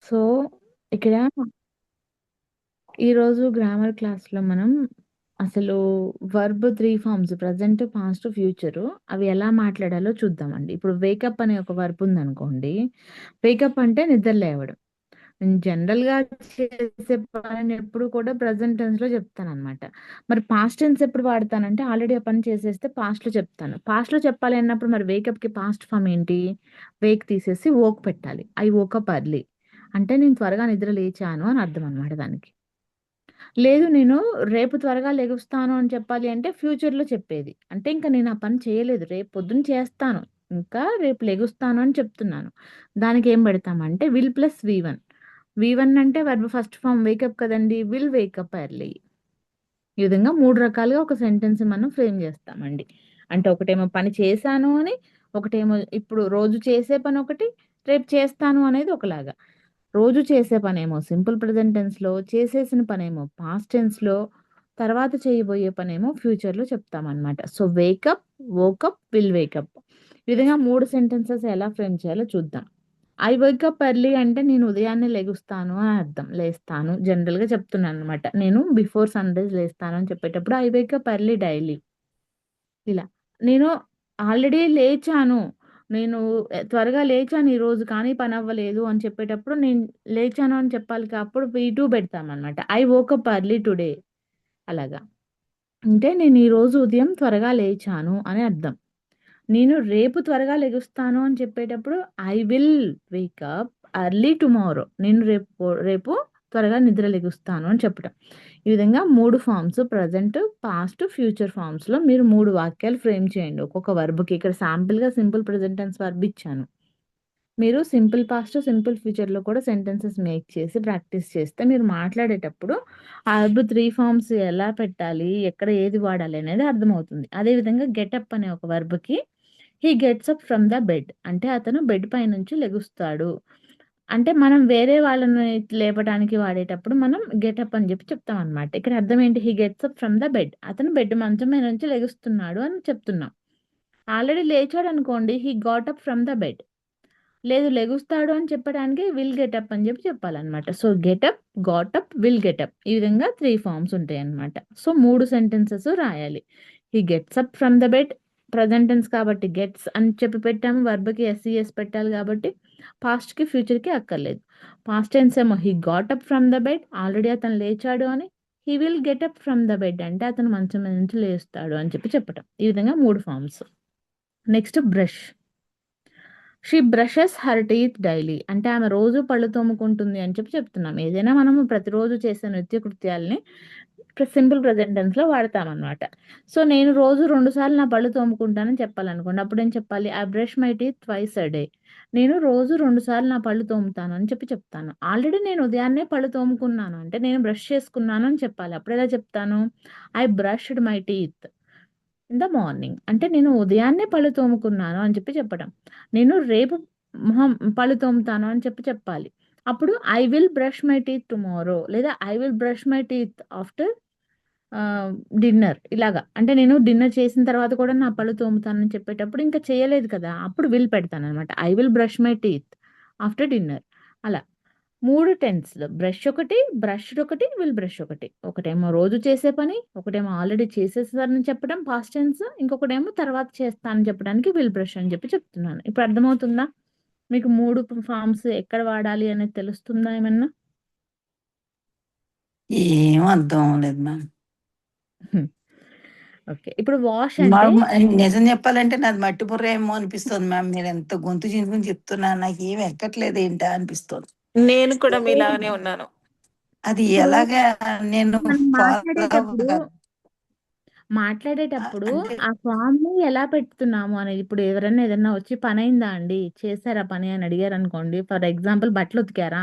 So, ఇక్కడ ఈరోజు grammar క్లాస్‌లో మనం అసలు verb 3 forms present, past, future అవి ఎలా మాట్లాడాలో చూద్దామండి. ఇప్పుడు వేకప్ అనే ఒక వర్బ్ ఉందనుకోండి. వేకప్ అంటే నిద్ర లేవడం. నేను జనరల్‌గా చేసే పనిని ఎప్పుడు కూడా ప్రెజెంట్ టెన్స్‌లో చెప్తాననమాట. మరి పాస్ట్ టెన్స్ ఎప్పుడు వాడతానంటే ఆల్రెడీ ఆ పని చేసేస్తే పాస్ట్‌లో చెప్తాను. పాస్ట్‌లో చెప్పాలి అన్నప్పుడు మరి వేకప్‌కి పాస్ట్ ఫార్మ్ ఏంటి? వేక్ తీసేసి వోక్ పెట్టాలి. I woke up early. అంటే నేను త్వరగా నిద్ర లేచాను అని అర్థం అనమాట దానికి. లేదు నేను రేపు త్వరగా లెగుస్తాను అని చెప్పాలి అంటే ఫ్యూచర్‌లో చెప్పేది. అంటే ఇంక నేను ఆ పని చేయలేదు. రేపు పొద్దున చేస్తాను. ఇంకా రేపు లెగుస్తాను అని చెప్తున్నాను. దానికేం పెడతామంటే విల్ ప్లస్ వి1. వి1 అంటే వర్బ్ ఫస్ట్ ఫార్మ్ వేకప్ కదండీ! Will wake up early. ఈ విధంగా 3 రకాలుగా ఒక సెంటెన్స్ మనం ఫ్రేమ్ చేస్తామండి. అంటే ఒకటేమో పని చేశాను అని, ఒకటేమో ఇప్పుడు రోజు చేసే పనొకటి, రేపు చేస్తాను అనేది ఒకలాగా. రోజు చేసే పనేమో సింపుల్ ప్రెజెంట్ టెన్స్‌లో, చేసేసిన పనేమో పాస్ట్ టెన్స్‌లో, తర్వాత చేయబోయే పనేమో ఫ్యూచర్‌లో చెప్తామనమాట. So, wake up, woke up, will wake up. ఈ విధంగా 3 సెంటెన్సెస్ ఎలా ఫ్రేమ్ చేయాలో చూద్దాం. ఐ వేకప్ ఎర్లీ అంటే నేను ఉదయాన్నే లెగుస్తాను అని అర్థం. లేస్తాను. జనరల్‌గా చెప్తున్నాననమాట. నేను బిఫోర్ సన్‌రైజ్ లేస్తాను అని చెప్పేటప్పుడు ఐ వేకప్ ఎర్లీ డైలీ. ఇలా. నేను ఆల్రెడీ లేచాను. నేను త్వరగా లేచాను ఈరోజు కానీ పనవ్వలేదు అని చెప్పేటప్పుడు నేను లేచాను అని చెప్పాలి అప్పుడు వి2 పెడతామనమాట. ఐ వోకప్ ఎర్లీ టుడే అలాగా. అంటే నేను ఈరోజు ఉదయం త్వరగా లేచాను అని అర్థం. నేను రేపు త్వరగా లెగుస్తాను అని చెప్పేటప్పుడు I will wake up early tomorrow. నేను రేపు త్వరగా నిద్ర లెగుస్తాను అని చెప్పడం. ఈ విధంగా 3 ఫార్మ్స్ ప్రెజెంట్, పాస్ట్, ఫ్యూచర్ ఫార్మ్స్‌లో మీరు 3 వాక్యాలు ఫ్రేమ్ చేయండి. ఒక్కొక్క వర్బ్‌కి ఇక్కడ శాంపుల్‌గా సింపుల్ ప్రెజెంట్ టెన్స్ వర్బ్ ఇచ్చాను. మీరు సింపుల్ పాస్ట్, సింపుల్ ఫ్యూచర్‌లో కూడా సెంటెన్సెస్ మేక్ చేసి ప్రాక్టీస్ చేస్తే మీరు మాట్లాడేటప్పుడు ఆ వర్బ్ 3 ఫార్మ్స్ ఎలా పెట్టాలి, ఎక్కడ ఏది వాడాలి అనేది అర్థమవుతుంది. అదేవిధంగా గెటప్ అనే ఒక వర్బ్‌కి he gets up from the bed అంటే అతను బెడ్ పైనుంచి లెగుస్తాడు. అంటే మనం వేరే వాళ్ళని లేపడానికి వాడేటప్పుడు మనం గెటప్ అని చెప్పి చెప్తామనమాట. ఇక్కడ అర్థం ఏంటి? He gets up from the bed. అతను బెడ్ మంచం మీద నుంచి లెగుస్తున్నాడు అని చెప్తున్నాం. ఆల్రెడీ లేచాడనుకోండి he got up from the bed. లేదు లెగుస్తాడు అని చెప్పడానికి విల్ గెట్ అప్ అని చెప్పి చెప్పాలనమాట. So, get up, got up, will get up ఈ విధంగా 3 ఫార్మ్స్ ఉంటాయన్నమాట. సో, 3 సెంటెన్సెస్ రాయాలి. He gets up from the bed present tense కాబట్టి గెట్స్ అని చెప్పి పెట్టాము. వర్బ్‌కి ఎస్‌ఈఎస్ పెట్టాలి కాబట్టి పాస్ట్‌కి, ఫ్యూచర్‌కి అక్కర్లేదు. పాస్ట్ టెన్స్ ఏమో హి got up from the bed already అతను లేచాడు అని. He will get up from the bed అంటే అతను మంచం మీద నుంచి లేస్తాడు అని చెప్పి చెప్పటం. ఈ విధంగా 3 forms. Next brush. She brushes her teeth daily. అంటే ఆమె రోజు పళ్ళు తోముకుంటుంది అని చెప్పి చెప్తున్నాం. ఏదైనా మనము ప్రతిరోజు చేసే నిత్య కృత్యాల్ని సింపుల్ ప్రెజెంట్ టెన్స్‌లో వాడతామనమాట. సో, నేను రోజు 2 సార్లు నా పళ్ళు తోముకుంటానని చెప్పాలనుకోండి. అప్పుడేం చెప్పాలి? I brush my teeth twice a day. నేను రోజు 2 సార్లు నా పళ్ళు తోముతాను అని చెప్పి చెప్తాను. ఆల్రెడీ నేను ఉదయాన్నే పళ్ళు తోముకున్నాను అంటే నేను బ్రష్ చేసుకున్నాను అని చెప్పాలి. అప్పుడెలా చెప్తాను? I brushed my teeth in the morning. అంటే నేను ఉదయాన్నే పళ్ళు తోముకున్నాను అని చెప్పి చెప్పడం. నేను రేపు పళ్ళు తోముతాను అని చెప్పి చెప్పాలి. అప్పుడు I will brush my teeth tomorrow లేదా I will brush my teeth after ah, dinner ఇలాగా. అంటే నేను డిన్నర్ చేసిన తర్వాత కూడా నా పళ్ళు తోముతానని చెప్పేటప్పుడు ఇంకా చేయలేదు కదా! అప్పుడు విల్ పెడతాననమాట. I will brush my teeth after dinner అలా. 3 టెన్స్‌లు బ్రష్ ఒకటి, బ్రష్డ్ ఒకటి, విల్ బ్రష్ ఒకటి. ఒకటేమో రోజు చేసే పని, ఒకటేమో ఆల్రెడీ చేసేసారని చెప్పడం పాస్ట్ టెన్స్, ఇంకొకటేమో తర్వాత చేస్తా అని చెప్పడానికి విల్ బ్రష్ అని చెప్పి చెప్తున్నాను. ఇప్పుడు అర్థమవుతుందా? మీకు 3 ఫార్మ్స్ ఎక్కడ వాడాలి అనేది తెలుస్తుందా ఏమన్నా? ఏం అర్థం అవ్వలేదు మ్యామ్. హ్మ్. ఓకే. ఇప్పుడు వాష్ అంటే మాకు నిజం చెప్పాలంటే నాది మట్టి బుర్ర ఏమో అనిపిస్తుంది మ్యామ్. మీరు ఎంత గొంతు చించుకుని చెప్తున్నారు నాకు ఏం ఎక్కట్లేదు ఏంటా అనిపిస్తుంది. నేను కూడా లేదు. మీలాగానే ఉన్నాను. అది ఇప్పుడు ఎలాగా నేను మనం ఫాలో మాట్లాడేటప్పుడు అంటే ఆ ఫార్మ్‌ని ఎలా పెడుతున్నాము అనేది ఇప్పుడు ఎవరైనా ఏదన్నా వచ్చి పనయిందా అండి? చేసారా పని అని అడిగారనుకోండి. ఫర్ ఎగ్జాంపుల్ బట్టలు ఉతికారా?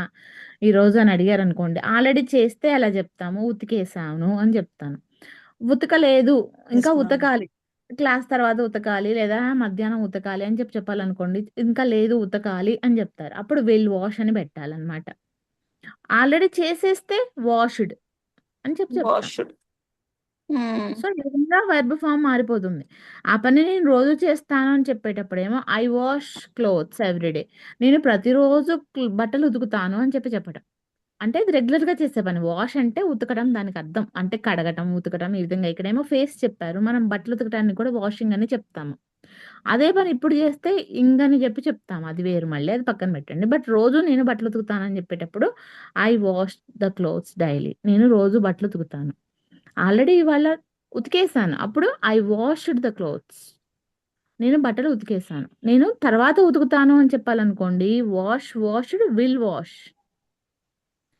ఈరోజు అని అడిగారనుకోండి. ఆల్రెడీ చేస్తే ఎలా చెప్తాము? ఉతికేసాను అని చెప్తాను. ఉతకలేదు ఇంకా ఎస్ మ్యామ్. ఉతకాలి. క్లాస్ తర్వాత ఉతకాలి లేదా మధ్యాహ్నం ఉతకాలి అని చెప్పి చెప్పాలనుకోండి. ఇంకా లేదు ఉతకాలి అని చెప్తారు. అప్పుడు విల్ వాష్ అని పెట్టాలన్నమాట. ఆల్రెడీ చేసేస్తే వాష్డ్ అని చెప్పి చెప్తాం. వాష్డ్. హ్మ్. సో, ఈ విధంగా వర్బ్ ఫార్మ్ మారిపోతుంది. ఆ పని నేను రోజు చేస్తాను అని చెప్పేటప్పుడేమో ఐ వాష్ క్లోత్స్ ఎవ్రీడే. నేను ప్రతిరోజు బట్టలు ఉతుకుతాను అని చెప్పడం. అంటే ఇది రెగ్యులర్‌గా చేసే పని. వాష్ అంటే ఉతకడం దానికర్థం. అంటే కడగటం, ఉతకటం ఈ విధంగా. ఇక్కడేమో ఫేస్ చెప్పారు. మనం బట్టలు ఉతకటానికి కూడా వాషింగ్ అని చెప్తాము. అదే పని ఇప్పుడు చేస్తే ఇంగని చెప్తాము. అది వేరు మళ్ళీ. అది పక్కన పెట్టండి. బట్ రోజు నేను బట్టలు ఉతుకుతానని చెప్పేటప్పుడు I wash the clothes daily. నేను రోజు బట్టలు ఉతుకుతాను. ఆల్రెడీ ఇవాళ ఉతికేసాను. అప్పుడు ఐ వాష్డ్ ద క్లోత్స్. నేను బట్టలు ఉతికేసాను. నేను తర్వాత ఉతుకుతాను అని చెప్పాలనుకోండి washed, will wash.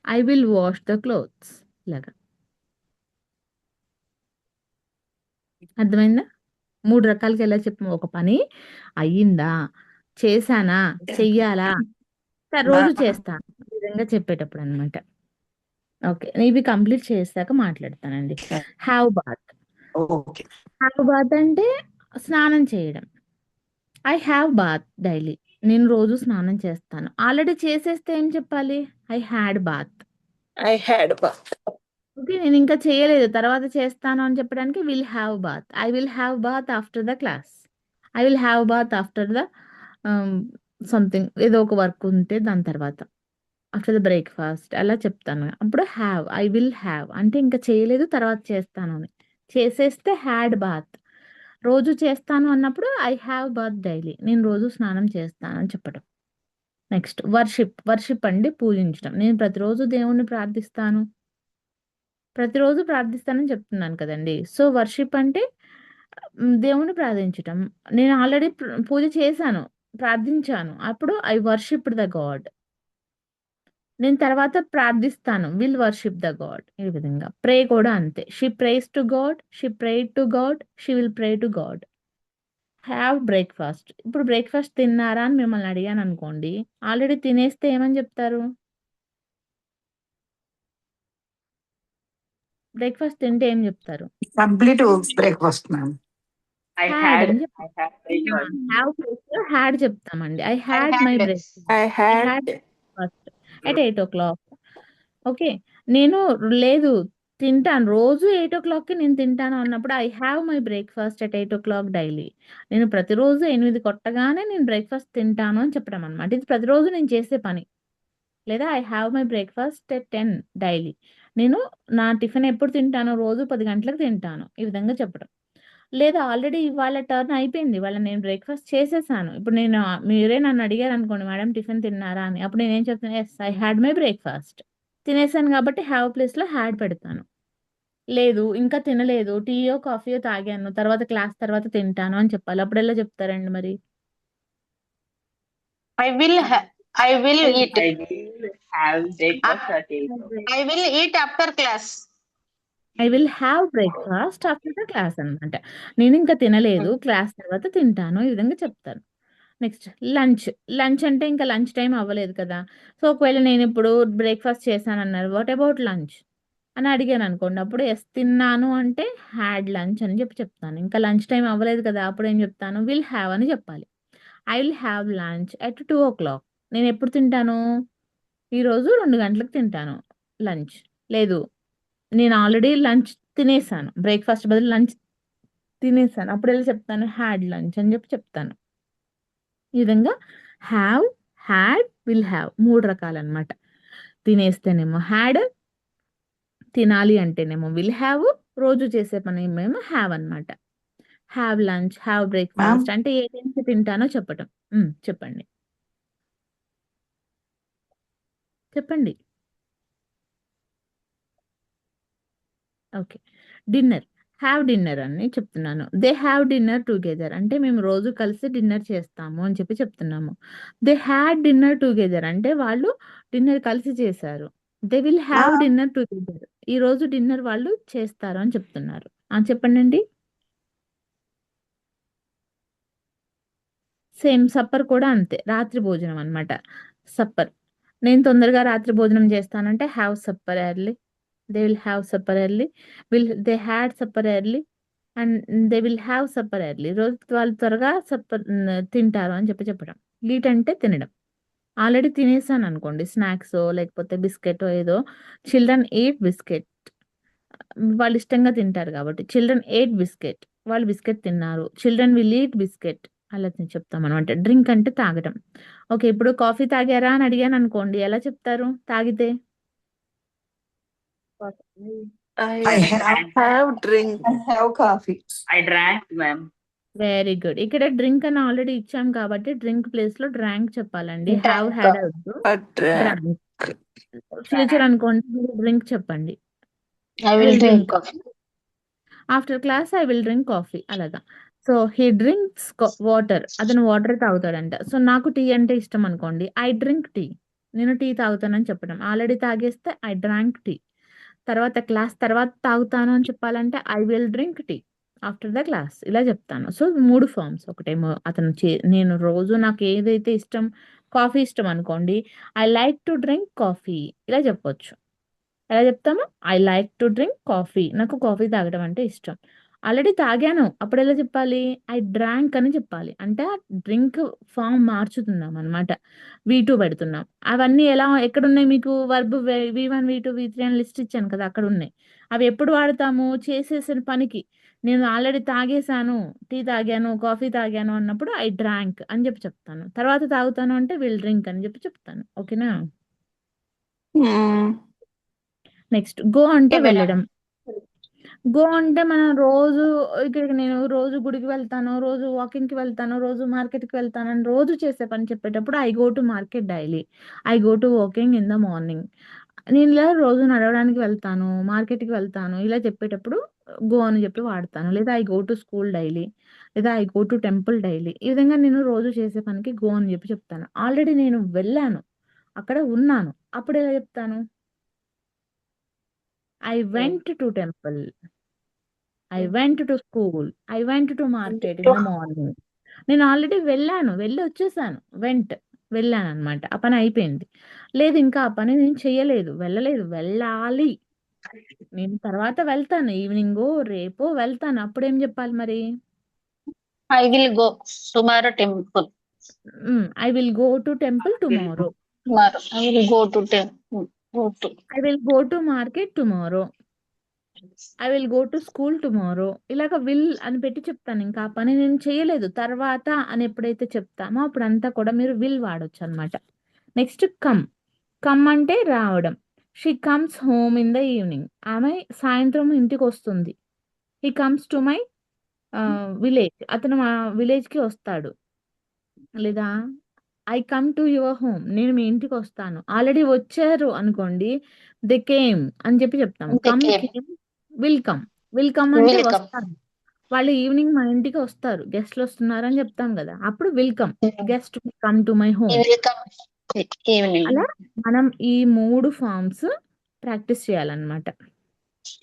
I will wash the clothes. ఇలాగా. అర్థమైందా? 3 రకాలుగా ఎలా చెప్పాము. ఒక పని అయ్యిందా? చేశానా? చెయ్యాలా? రోజు ఆ! చేస్తాను. ఈ విధంగా చెప్పేటప్పుడనమాట. ఓకే. ఇవి కంప్లీట్ చేశాక మాట్లాడతానండి. Have bath. Okay. Have bath అంటే స్నానం చేయడం. I have bath daily. నేను రోజు స్నానం చేస్తాను. ఆల్రెడీ చేసేస్తే ఏం చెప్పాలి? I had bath. I had bath. Okay. నేనింకా చేయలేదు. తర్వాత చేస్తాను అని చెప్పడానికి will have bath. I will have bath after the class. I will have bath after the ah, something ఏదో ఒక వర్క్ ఉంటే దాని తర్వాత. ఆఫ్టర్ ద బ్రేక్‌ఫాస్ట్ అలా చెప్తాను. అప్పుడు ఐ విల్ హావ్ అంటే ఇంక చేయలేదు తర్వాత చేస్తాను అని. చేసేస్తే హ్యాడ్ బాత్. రోజు చేస్తాను అన్నప్పుడు ఐ హావ్ బాత్ డైలీ. నేను రోజు స్నానం చేస్తాను అని చెప్పడం. నెక్స్ట్ వర్షిప్ అండి పూజించడం. నేను ప్రతిరోజు దేవుణ్ణి ప్రార్థిస్తాను. ప్రతిరోజు ప్రార్థిస్తానని చెప్తున్నాను కదండీ! సో, వర్షిప్ అంటే దేవుడిని ప్రార్థించటం. నేను ఆల్రెడీ పూజ చేశాను. ప్రార్థించాను. అప్పుడు ఐ వర్షిప్డ్ ద గాడ్. నేను తర్వాత ప్రార్థిస్తాను. Will worship the God. ఈ విధంగా. ప్రే కూడా అంతే. She prays to God. She prayed to God. She will pray to God. Have breakfast. ఇప్పుడు బ్రేక్‌ఫాస్ట్ తిన్నారా అని మిమ్మల్ని అడిగాననుకోండి. ఆల్రెడీ తినేస్తే ఏమని చెప్తారు? బ్రేక్‌ఫాస్ట్ తింటే ఏం చెప్తారు? Complete breakfast ma'am. హ్యాడ్ అని చెప్తాం. ఆ! హావ్ ప్లేస్‌లో హ్యాడ్ చెప్తామండి. I had my breakfast. I I had had breakfast at 8:00. Okay. నేను లేదు తింటాను. రోజు 8:00కి నేను తింటాను అన్నప్పుడు I have my breakfast at 8:00 daily. నేను ప్రతిరోజు 8 కొట్టగానే నేను బ్రేక్‌ఫాస్ట్ తింటాను అని చెప్పడం అన్నమాట. ఇది ప్రతిరోజు నేను చేసే పని. లేదా I have my breakfast at 10 daily. నేను నా టిఫిన్ ఎప్పుడు తింటానో రోజు 10 గంటలకు తింటాను. ఈ విధంగా చెప్పడం. లేదా ఆల్రెడీ ఇవాళ టర్న్ అయిపోయింది. ఇవాళ నేను బ్రేక్‌ఫాస్ట్ చేసేసాను. ఇప్పుడు మీరే నన్ను అడిగారనుకోండి మేడం టిఫిన్ తిన్నారా అని. అప్పుడు నేనేం చెప్తాను yes I had my breakfast. తినేసాను కాబట్టి హావ్ ప్లేస్‌లో హాడ్ పెడతాను. లేదు ఇంకా తినలేదు. టీయో, కాఫీయో తాగాను. తర్వాత క్లాస్ తర్వాత తింటాను అని చెప్పాలి. అప్పుడెలా చెప్తారండి మరి? I will ha- I will I eat. I will have breakfast at 8 o'clock. I will eat after class. I will have breakfast after the class అనమాట. నేనింకా తినలేదు. క్లాస్ తర్వాత తింటాను. ఈ విధంగా చెప్తాను. Next lunch. లంచ్ అంటే ఇంకా లంచ్ టైమ్ అవ్వలేదు కదా! సో, ఒకవేళ నేనిప్పుడు బ్రేక్‌ఫాస్ట్ చేశానన్నారు. What about lunch? అని అడిగాననుకోండి. అప్పుడు యెస్ తిన్నాను అంటే హాడ్ లంచ్ అని చెప్తాను. ఇంకా లంచ్ టైమ్ అవ్వలేదు కదా! అప్పుడేం చెప్తాను? విల్ హావ్ అని చెప్పాలి. I will have lunch at 2:00. నేనెప్పుడు తింటాను? ఈరోజు 2 గంటలకు తింటాను లంచ్. లేదు నేను ఆల్రెడీ లంచ్ తినేసాను. బ్రేక్‌ఫాస్ట్ బదులు లంచ్ తినేసాను. అప్పుడెలా చెప్తాను? హాడ్ లంచ్ అని చెప్తాను. ఈ విధంగా హావ్, హాడ్, విల్ హావ్ 3 రకాలనమాట. తినేస్తేనేమో హాడ్, తినాలి అంటేనేమో విల్ హావ్, రోజు చేసే పనేమో హావ్ అనమాట. Have lunch, have ma'am. Breakfast అంటే ఏ టైంకి తింటానో చెప్పటం. చెప్పండి. చెప్పండి. ఓకే. డిన్నర్. హావ్ డిన్నర్ అని చెప్తున్నాను. దే హావ్ డిన్నర్ టుగెదర్ అంటే మేము రోజు కలిసి డిన్నర్ చేస్తాము అని చెప్తున్నాము. దే హాడ్ డిన్నర్ టుగెదర్ అంటే వాళ్ళు డిన్నర్ కలిసి చేశారు. దే విల్ ఆ! Have dinner together. ఈరోజు డిన్నర్ వాళ్ళు చేస్తారు అని చెప్తున్నారు. చెప్పండండి. సేమ్ సప్పర్ కూడా అంతే. రాత్రి భోజనం అన్నమాట. సప్పర్. నేను తొందరగా రాత్రి భోజనం చేస్తానంటే have supper early. They will have supper early. They had supper early. And they will have supper early. రోజు వాళ్ళు త్వరగా తింటారు అని చెప్పడం. ఈట్ అంటే తినడం. ఆల్రెడీ తినేసాననుకోండి స్నాక్సో లేకపోతే బిస్కెటో ఏదో చిల్డ్రన్ ఈట్ బిస్కెట్. వాళ్ళు ఇష్టంగా తింటారు కాబట్టి. Children ate biscuit. వాళ్ళు బిస్కెట్ తిన్నారు. Children will eat biscuit. అలా చెప్తామనమాట. డ్రింక్ అంటే తాగడం. ఓకే. ఇప్పుడు కాఫీ తాగారా అని అడిగాననుకోండి ఎలా చెప్తారు తాగితే? I I have have drink. I have coffee. I drank, ma'am. Very good. ఇక్కడ డ్రింక్ అని ఆల్రెడీ ఇచ్చాం కాబట్టి డ్రింక్ ప్లేస్‌లో డ్రాంక్ చెప్పాలండి. Have, Drank. హ్యాడ్ వద్దు. A drink. డ్రాంక్. ఫ్యూచర్ అనుకోండి డ్రింక్ చెప్పండి. I I will will drink drink. coffee. After class I will drink coffee అలాగా. So he drinks water. అతను వాటర్ తాగుతాడంట. సో నాకు టీ అంటే ఇష్టం అనుకోండి. I drink tea. నేను టీ తాగుతానని చెప్పడం. ఆల్రెడీ తాగేస్తే ఐ డ్రాంక్ టీ. తర్వాత క్లాస్ తర్వాత తాగుతాను అని చెప్పాలంటే I will drink tea after the class ఇలా చెప్తాను. So 3 forms. ఒకటేమో అతను నేను రోజు నాకు ఏదైతే ఇష్టం కాఫీ ఇష్టం అనుకోండి. I like to drink coffee ఇలా చెప్పొచ్చు. ఎలా చెప్తాము? I like to drink coffee. నాకు కాఫీ తాగడం అంటే ఇష్టం. ఆల్రెడీ తాగాను. అప్పుడు ఎలా చెప్పాలి? ఐ డ్రాంక్ అని చెప్పాలి. అంటే ఆ డ్రింక్ ఫార్మ్ మార్చుతున్నాం అనమాట. V2 పెడుతున్నాం. అవన్నీ ఎక్కడున్నాయి మీకు వర్బ్ V1, V2, V3 అని లిస్ట్ ఇచ్చాను కదా! అక్కడున్నాయి. అవి ఎప్పుడు వాడతాము? చేసేసిన పనికి. నేను ఆల్రెడీ తాగేసాను, టీ తాగాను, కాఫీ తాగాను అన్నప్పుడు ఐ డ్రాంక్ అని చెప్తాను. తర్వాత తాగుతాను అంటే విల్ డ్రింక్ అని చెప్తాను. ఓకేనా? నెక్స్ట్ గో అంటే Okay, madam. వెళ్ళడం. గో అంటే మనం రోజు ఇక్కడికి నేను రోజు గుడికి వెళ్తాను, రోజు వాకింగ్‌కి వెళ్తాను, రోజు మార్కెట్‌కి వెళ్తాను అని రోజు చేసే పని చెప్పేటప్పుడు I go to market daily. I go to walking in the morning. నేను ఇలా రోజు నడవడానికి వెళ్తాను, మార్కెట్‌కి వెళ్తాను ఇలా చెప్పేటప్పుడు గో అని చెప్పి వాడతాను. లేదా I go to school daily. లేదా I go to temple daily. ఈ విధంగా నేను రోజు చేసే పనికి గో అని చెప్పి చెప్తాను. ఆల్రెడీ నేను వెళ్ళాను. అక్కడ ఉన్నాను. అప్పుడు ఎలా చెప్తాను? I went to temple. I went to school. I went to market in the morning. నేను ఆల్రెడీ వెళ్ళాను. వెళ్ళి వచ్చేసాను. వెళ్ళాననమాట. ఆ పని అయిపోయింది. లేదు ఇంకా ఆ పని నేను చేయలేదు. వెళ్ళలేదు. వెళ్ళాలి. నేను తర్వాత వెళ్తాను. ఈవినింగో, రేపో వెళ్తాను. అప్పుడేం చెప్పాలి మరి? I will go tomorrow temple. I will go to temple tomorrow. Tomorrow. I will go to temple. Go to. I will go to market tomorrow. I will go to school tomorrow. ఇలాగ will అని పెట్టి చెప్తాను. ఇంకా ఆ పని నేను చేయలేదు. తర్వాత అని ఎప్పుడైతే చెప్తామో అప్పుడంతా కూడా మీరు విల్ వాడొచ్చు అనమాట. Next come. కమ్ అంటే రావడం. She comes home in the evening. ఆమె సాయంత్రం ఇంటికి వస్తుంది. He comes to my village. అతను మా విలేజ్‌కి వస్తాడు. లేదా I come to your home. నేను మీ ఇంటికి వస్తాను. ఆల్రెడీ వచ్చారు అనుకోండి. దే కేమ్ అని చెప్పి చెప్తాము. They come came. Came will come. Will come అంటే Will come. వస్తారు. వాళ్ళు ఈవినింగ్ మా ఇంటికి వస్తారు. గెస్ట్‌లు వస్తున్నారని చెప్తాం కదా! అప్పుడు will come. Guest come to my He home. will come at evening. అలా మనం ఈ 3 ఫార్మ్స్ ప్రాక్టీస్ చేయాలన్నమాట.